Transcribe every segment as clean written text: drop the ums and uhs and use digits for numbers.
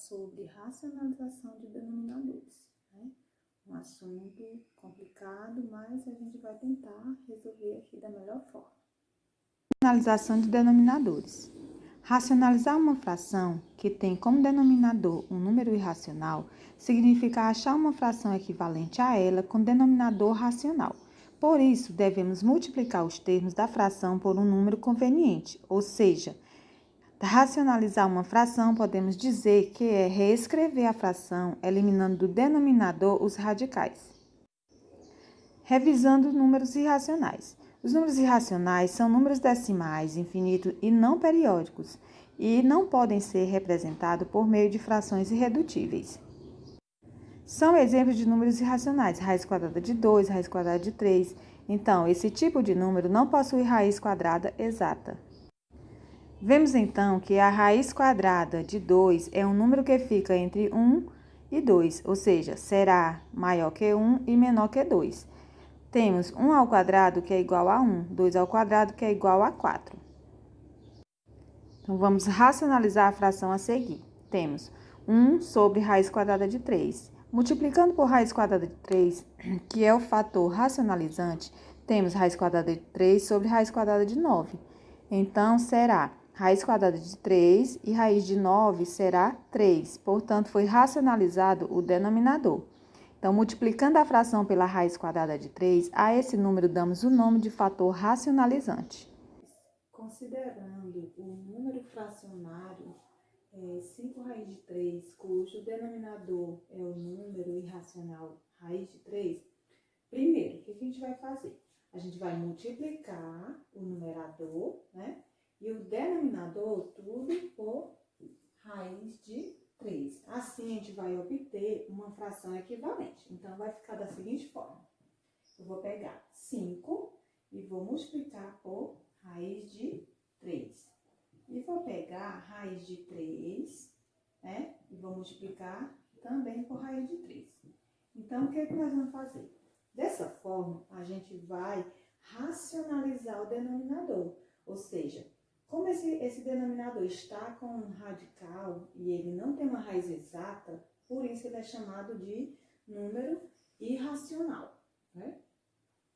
sobre racionalização de denominadores, né? Um assunto complicado, mas a gente vai tentar resolver aqui da melhor forma. Racionalização de denominadores. Racionalizar uma fração que tem como denominador um número irracional significa achar uma fração equivalente a ela com denominador racional. Por isso, devemos multiplicar os termos da fração por um número conveniente, ou seja, racionalizar uma fração podemos dizer que é reescrever a fração eliminando do denominador os radicais. Revisando números irracionais. Os números irracionais são números decimais, infinitos e não periódicos, e não podem ser representados por meio de frações irredutíveis. São exemplos de números irracionais: raiz quadrada de 2, raiz quadrada de 3. Então, esse tipo de número não possui raiz quadrada exata. Vemos então que a raiz quadrada de 2 é um número que fica entre 1 e 2, ou seja, será maior que 1 e menor que 2. Temos 1 ao quadrado, que é igual a 1, 2 ao quadrado, que é igual a 4. Então, vamos racionalizar a fração a seguir. Temos 1 sobre raiz quadrada de 3. Multiplicando por raiz quadrada de 3, que é o fator racionalizante, temos raiz quadrada de 3 sobre raiz quadrada de 9. Então, será raiz quadrada de 3 e raiz de 9 será 3. Portanto, foi racionalizado o denominador. Então, multiplicando a fração pela raiz quadrada de 3, a esse número damos o nome de fator racionalizante. Considerando o número fracionário 5 raiz de 3, cujo denominador é o número irracional raiz de 3, primeiro, o que a gente vai fazer? A gente vai multiplicar o numerador, né? E o denominador, tudo por raiz de 3. Assim, a gente vai obter uma fração equivalente. Então, vai ficar da seguinte forma. Eu vou pegar 5 e vou multiplicar por raiz de 3. E vou pegar a raiz de 3, né? E vou multiplicar também por raiz de 3. Então, o que é que nós vamos fazer? Dessa forma, a gente vai racionalizar o denominador. Ou seja, como esse denominador está com um radical e ele não tem uma raiz exata, por isso ele é chamado de número irracional, né?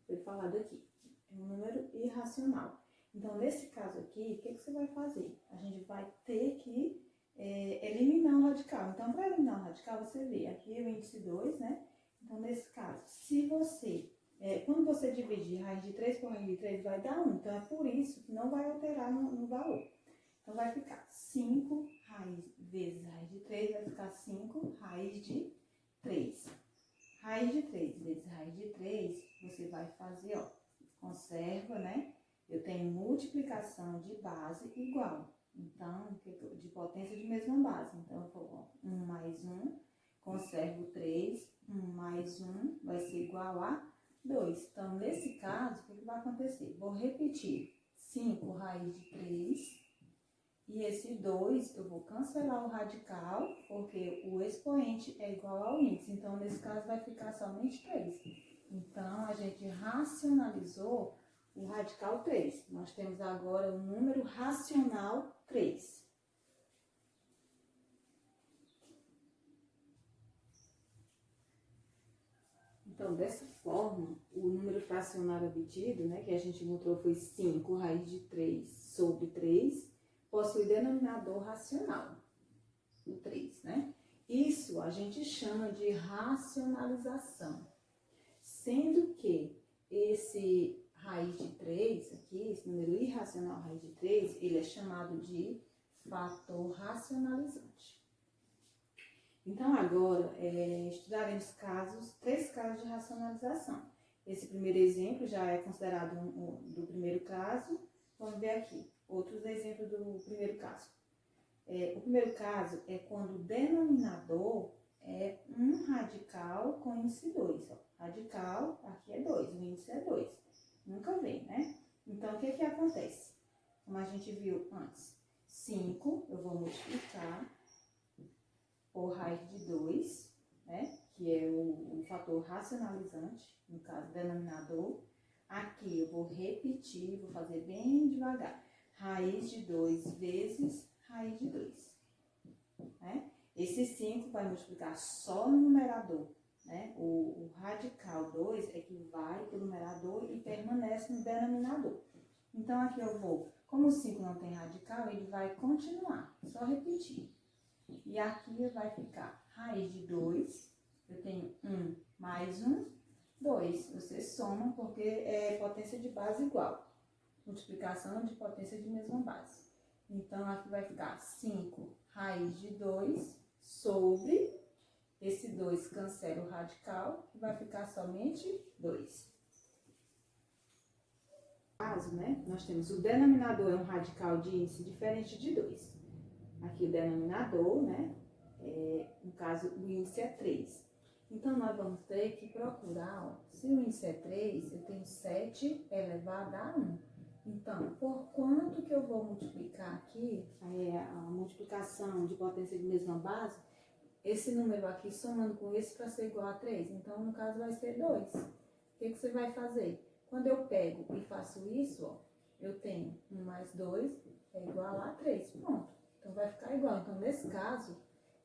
Foi falado aqui, é um número irracional. Então, nesse caso aqui, o que você vai fazer? A gente vai ter que eliminar o radical. Então, para eliminar o radical, você vê aqui o índice 2, né? Então, nesse caso, se você, quando você dividir raiz de 3 por raiz de 3, vai dar 1. Então, é por isso que não vai alterar no valor. Então, vai ficar 5 raiz vezes raiz de 3, vai ficar 5 raiz de 3. Raiz de 3 vezes raiz de 3, você vai fazer, ó, conserva, né? Eu tenho multiplicação de base igual. Então, de potência de mesma base. Então, eu vou, 1 mais 1, conservo 3, 1 mais 1 vai ser igual a 2. Então, nesse caso, o que vai acontecer? Vou repetir 5 raiz de 3. E esse 2, eu vou cancelar o radical, porque o expoente é igual ao índice. Então, nesse caso, vai ficar somente 3. Então, a gente racionalizou o radical 3. Nós temos agora o número racional 3. Então, dessa forma, o número fracionário obtido, né, que a gente encontrou foi 5 raiz de 3 sobre 3, possui denominador racional, o 3, né? Isso a gente chama de racionalização, sendo que esse raiz de 3 aqui, esse número irracional raiz de 3, ele é chamado de fator racionalizante. Então, agora, estudaremos três casos de racionalização. Esse primeiro exemplo já é considerado do primeiro caso. Vamos ver aqui outros exemplos do primeiro caso. O primeiro caso é quando o denominador é um radical com índice 2. Ó. Radical, aqui é 2, o índice é 2. Nunca vem, né? Então, o que acontece? Como a gente viu antes, 5, eu vou multiplicar por raiz de 2, né? Que é o fator racionalizante, no caso, denominador. Aqui eu vou repetir, vou fazer bem devagar. Raiz de 2 vezes raiz de 2, né? Esse 5 vai multiplicar só no numerador, né? O radical 2 é que vai para o numerador e permanece no denominador. Então, aqui eu vou, como o 5 não tem radical, ele vai continuar, só repetir. E aqui vai ficar raiz de 2, eu tenho 1 mais 1, 2. Você soma porque é potência de base igual. Multiplicação de potência de mesma base. Então, aqui vai ficar 5 raiz de 2 sobre, esse 2 cancela o radical, e vai ficar somente 2. No caso, né, nós temos o denominador é um radical de índice diferente de 2. Aqui o denominador, né, no caso o índice é 3. Então, nós vamos ter que procurar, ó, se o índice é 3, eu tenho 7 elevado a 1. Então, por quanto que eu vou multiplicar aqui, a multiplicação de potência de mesma base, esse número aqui somando com esse para ser igual a 3. Então, no caso, vai ser 2. O que você vai fazer? Quando eu pego e faço isso, ó, eu tenho 1 mais 2 é igual a 3. Pronto. Então, vai ficar igual. Então, nesse caso,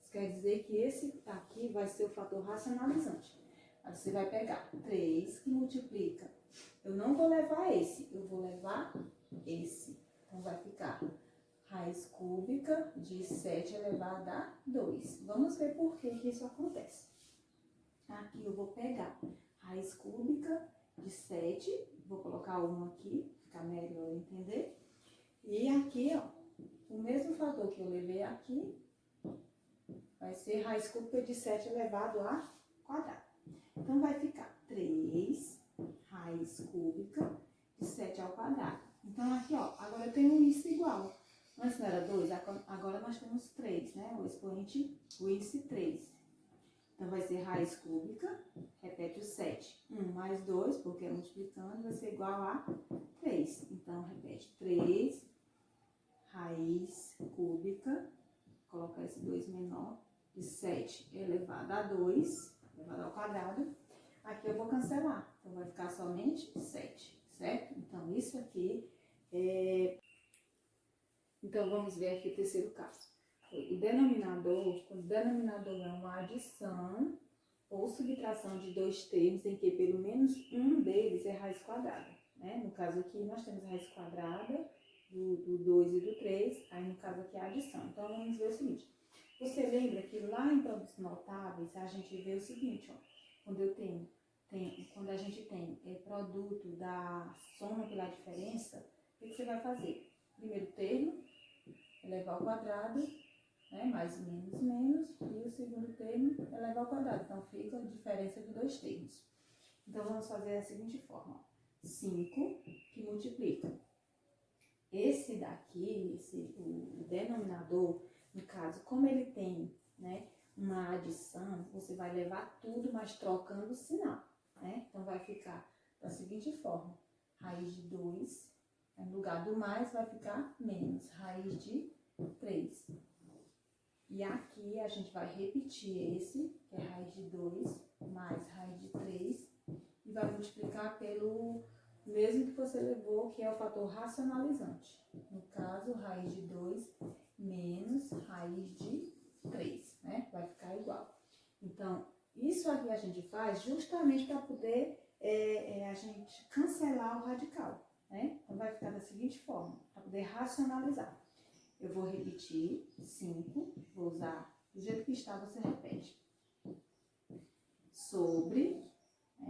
isso quer dizer que esse aqui vai ser o fator racionalizante. Aí você vai pegar 3 que multiplica. Eu não vou levar esse, eu vou levar esse. Então, vai ficar raiz cúbica de 7 elevado a 2. Vamos ver por que isso acontece. Aqui eu vou pegar raiz cúbica de 7, vou colocar 1 aqui, ficar melhor entender. E aqui, ó, o mesmo fator que eu levei aqui, vai ser raiz cúbica de 7 elevado a quadrado. Então, vai ficar 3 raiz cúbica de 7 ao quadrado. Então, aqui, ó, agora eu tenho isso igual. Antes não era 2, agora nós temos 3, né? O expoente, o índice 3. Então, vai ser raiz cúbica, repete o 7. 1 mais 2, porque é multiplicando, vai ser igual a 3. Então, repete 3 raiz cúbica, colocar esse 2 menor, de 7 elevado a 2, elevado ao quadrado. Aqui eu vou cancelar, então vai ficar somente 7, certo? Então, isso aqui é... Então, vamos ver aqui o terceiro caso. O denominador, quando o denominador é uma adição ou subtração de dois termos em que pelo menos um deles é raiz quadrada, né? No caso aqui, nós temos a raiz quadrada do 2 e do 3, aí no caso aqui é a adição. Então, vamos ver o seguinte. Você lembra que lá em produtos notáveis, a gente vê o seguinte, ó. Quando a gente tem produto da soma pela diferença, o que você vai fazer? Primeiro termo, elevar ao quadrado, né? Mais menos, menos, e o segundo termo, elevar ao quadrado. Então, fica a diferença de dois termos. Então, vamos fazer da seguinte forma, ó. 5 que multiplica. Esse daqui, o denominador, no caso, como ele tem, né, uma adição, você vai levar tudo, mas trocando o sinal, né? Então, vai ficar da seguinte forma, raiz de 2, no lugar do mais, vai ficar menos, raiz de 3. E aqui, a gente vai repetir esse, que é raiz de 2, mais raiz de 3, e vai multiplicar pelo mesmo que você levou, que é o fator racionalizante. No caso, raiz de 2 menos raiz de 3, né? Vai ficar igual. Então, isso aqui a gente faz justamente para poder a gente cancelar o radical, né? Então, vai ficar da seguinte forma, para poder racionalizar. Eu vou repetir 5, vou usar do jeito que está, você repete. Sobre,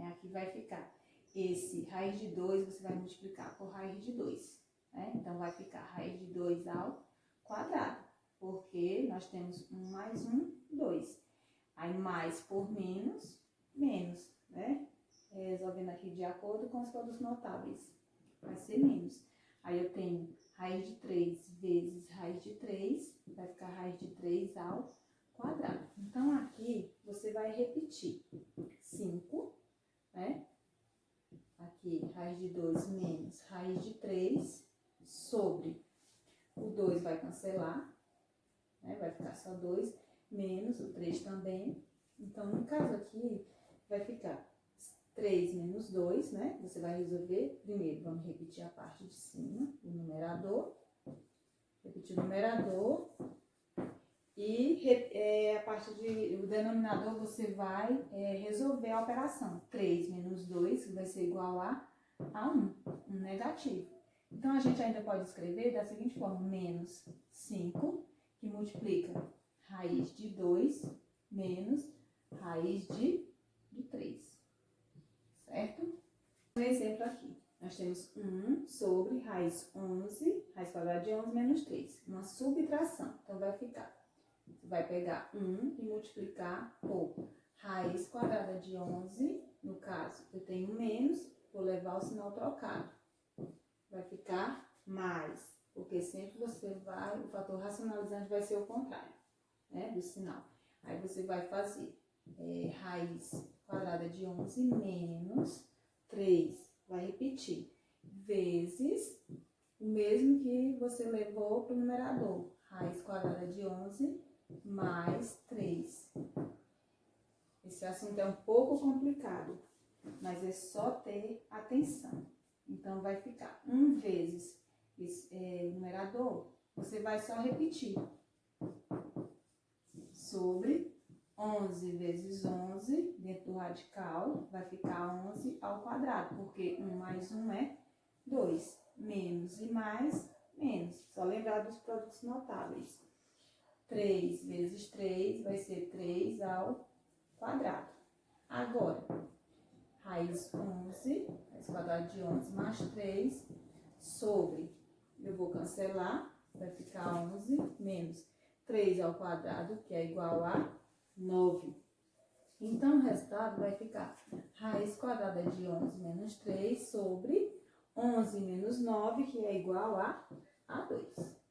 aqui vai ficar esse raiz de 2, você vai multiplicar por raiz de 2, né? Então, vai ficar raiz de 2 ao quadrado, porque nós temos 1 mais 1, 2. Aí, mais por menos, menos, né? Resolvendo aqui de acordo com os produtos notáveis, vai ser menos. Aí, eu tenho raiz de 3 vezes raiz de 3, vai ficar raiz de 3 ao quadrado. Então, aqui, você vai repetir 5, né? Aqui, raiz de 2 menos raiz de 3 sobre o 2 vai cancelar, né? Vai ficar só 2, menos o 3 também. Então, no caso aqui, vai ficar 3 menos 2, né? Você vai resolver. Primeiro, vamos repetir a parte de cima, o numerador. Repetir o numerador. E a partir do denominador você vai resolver a operação. 3 menos 2 vai ser igual a 1, um negativo. Então, a gente ainda pode escrever da seguinte forma: menos 5, que multiplica raiz de 2 menos raiz de 3. Certo? Um exemplo aqui. Nós temos 1 sobre raiz 11, raiz quadrada de 11 menos 3. Uma subtração. Então, vai ficar. Você vai pegar 1 e multiplicar por raiz quadrada de 11. No caso, eu tenho menos, vou levar o sinal trocado. Vai ficar mais, porque sempre você vai, o fator racionalizante vai ser o contrário, né, do sinal. Aí você vai fazer raiz quadrada de 11 menos 3, vai repetir, vezes o mesmo que você levou para o numerador, raiz quadrada de 11 mais 3. Esse assunto é um pouco complicado, mas é só ter atenção. Então, vai ficar 1 vezes numerador, você vai só repetir. Sobre 11 vezes 11, dentro do radical, vai ficar 11 ao quadrado, porque 1 mais 1 é 2. Menos e mais, menos. Só lembrar dos produtos notáveis. 3 vezes 3 vai ser 3 ao quadrado. Agora, raiz 11, raiz quadrada de 11 mais 3, sobre, eu vou cancelar, vai ficar 11 menos 3 ao quadrado, que é igual a 9. Então, o resultado vai ficar raiz quadrada de 11 menos 3 sobre 11 menos 9, que é igual a 2.